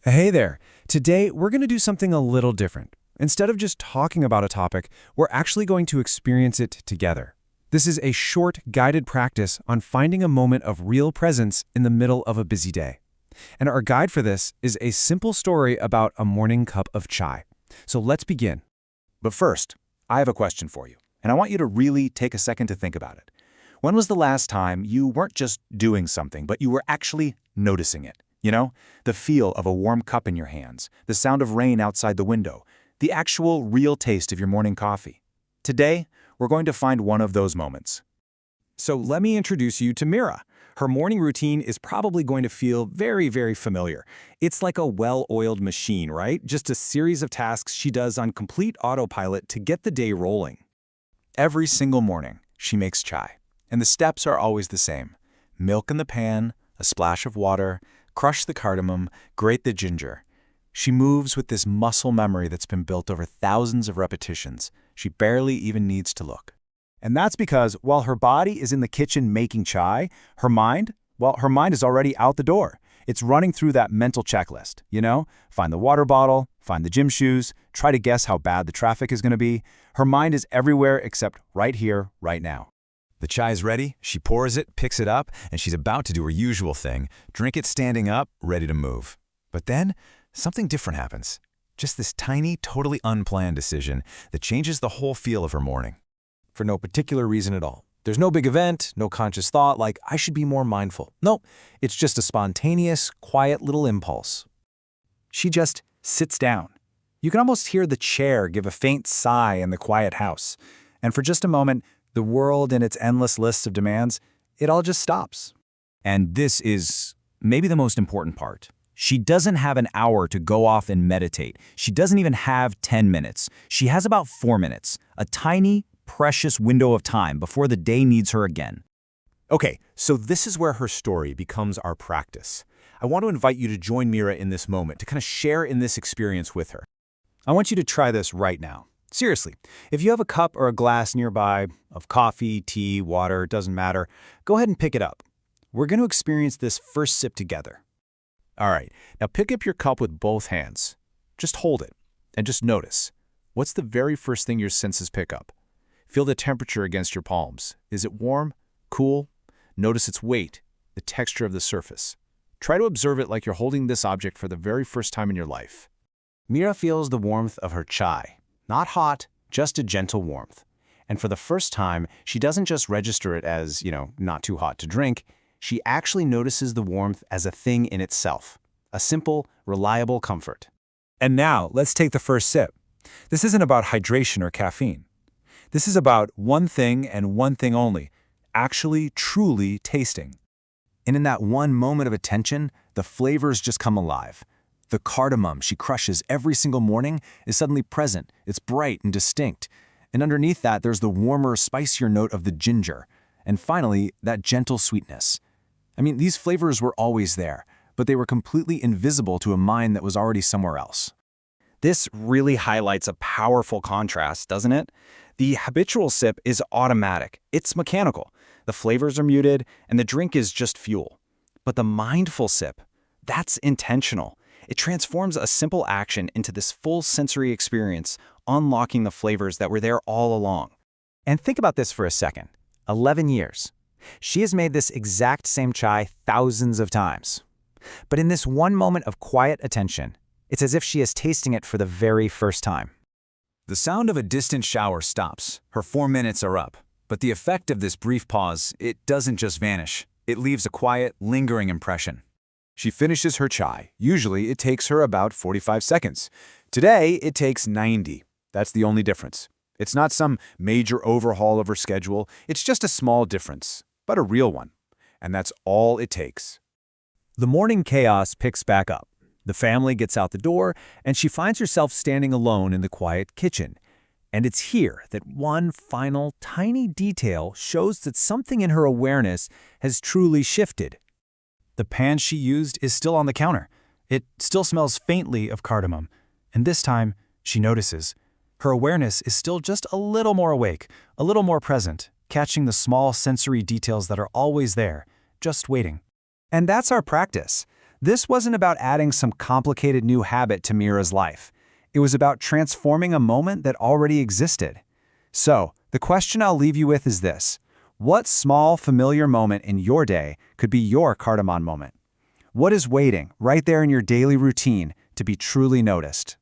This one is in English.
Hey there. Today, we're going to do something a little different. Instead of just talking about a topic, we're actually going to experience it together. This is a short, guided practice on finding a moment of real presence in the middle of a busy day. And our guide for this is a simple story about a morning cup of chai. So let's begin. But first, I have a question for you, and I want you to really take a second to think about it. When was the last time you weren't just doing something, but you were actually noticing it? You know, the feel of a warm cup in your hands, the sound of rain outside the window, the actual real taste of your morning coffee. Today, we're going to find one of those moments. So let me introduce you to Meera. Her morning routine is probably going to feel very, very familiar. It's like a well-oiled machine, right? Just a series of tasks she does on complete autopilot to get the day rolling. Every single morning, she makes chai, and the steps are always the same. Milk in the pan, a splash of water, crush the cardamom, grate the ginger. She moves with this muscle memory that's been built over thousands of repetitions. She barely even needs to look. And that's because while her body is in the kitchen making chai, her mind is already out the door. It's running through that mental checklist, Find the water bottle, find the gym shoes, try to guess how bad the traffic is going to be. Her mind is everywhere except right here, right now. The chai is ready, she pours it, picks it up, and she's about to do her usual thing, drink it standing up, ready to move. But then, something different happens. Just this tiny, totally unplanned decision that changes the whole feel of her morning. For no particular reason at all. There's no big event, no conscious thought like, I should be more mindful. No, it's just a spontaneous, quiet little impulse. She just sits down. You can almost hear the chair give a faint sigh in the quiet house. And for just a moment, the world and its endless lists of demands, it all just stops. And this is maybe the most important part. She doesn't have an hour to go off and meditate. She doesn't even have 10 minutes. She has about 4 minutes, a tiny, precious window of time before the day needs her again. Okay, so this is where her story becomes our practice. I want to invite you to join Meera in this moment, to kind of share in this experience with her. I want you to try this right now. Seriously, if you have a cup or a glass nearby of coffee, tea, water, doesn't matter, go ahead and pick it up. We're going to experience this first sip together. All right, now pick up your cup with both hands. Just hold it, and just notice. What's the very first thing your senses pick up? Feel the temperature against your palms. Is it warm? Cool? Notice its weight, the texture of the surface. Try to observe it like you're holding this object for the very first time in your life. Meera feels the warmth of her chai. Not hot, just a gentle warmth. And for the first time, she doesn't just register it as, not too hot to drink. She actually notices the warmth as a thing in itself. A simple, reliable comfort. And now, let's take the first sip. This isn't about hydration or caffeine. This is about one thing and one thing only, actually, truly tasting. And in that one moment of attention, the flavors just come alive. The cardamom she crushes every single morning is suddenly present. It's bright and distinct. And underneath that, there's the warmer, spicier note of the ginger. And finally, that gentle sweetness. I mean, these flavors were always there, but they were completely invisible to a mind that was already somewhere else. This really highlights a powerful contrast, doesn't it? The habitual sip is automatic. It's mechanical. The flavors are muted, and the drink is just fuel. But the mindful sip, that's intentional. It transforms a simple action into this full sensory experience, unlocking the flavors that were there all along. And think about this for a second. 11 years. She has made this exact same chai thousands of times. But in this one moment of quiet attention, it's as if she is tasting it for the very first time. The sound of a distant shower stops. Her 4 minutes are up. But the effect of this brief pause, it doesn't just vanish. It leaves a quiet, lingering impression. She finishes her chai. Usually, it takes her about 45 seconds. Today, it takes 90. That's the only difference. It's not some major overhaul of her schedule. It's just a small difference, but a real one. And that's all it takes. The morning chaos picks back up. The family gets out the door, and she finds herself standing alone in the quiet kitchen. And it's here that one final, tiny detail shows that something in her awareness has truly shifted. The pan she used is still on the counter. It still smells faintly of cardamom. And this time, she notices. Her awareness is still just a little more awake, a little more present, catching the small sensory details that are always there, just waiting. And that's our practice. This wasn't about adding some complicated new habit to Meera's life. It was about transforming a moment that already existed. So, the question I'll leave you with is this. What small, familiar moment in your day could be your cardamom moment? What is waiting right there in your daily routine to be truly noticed?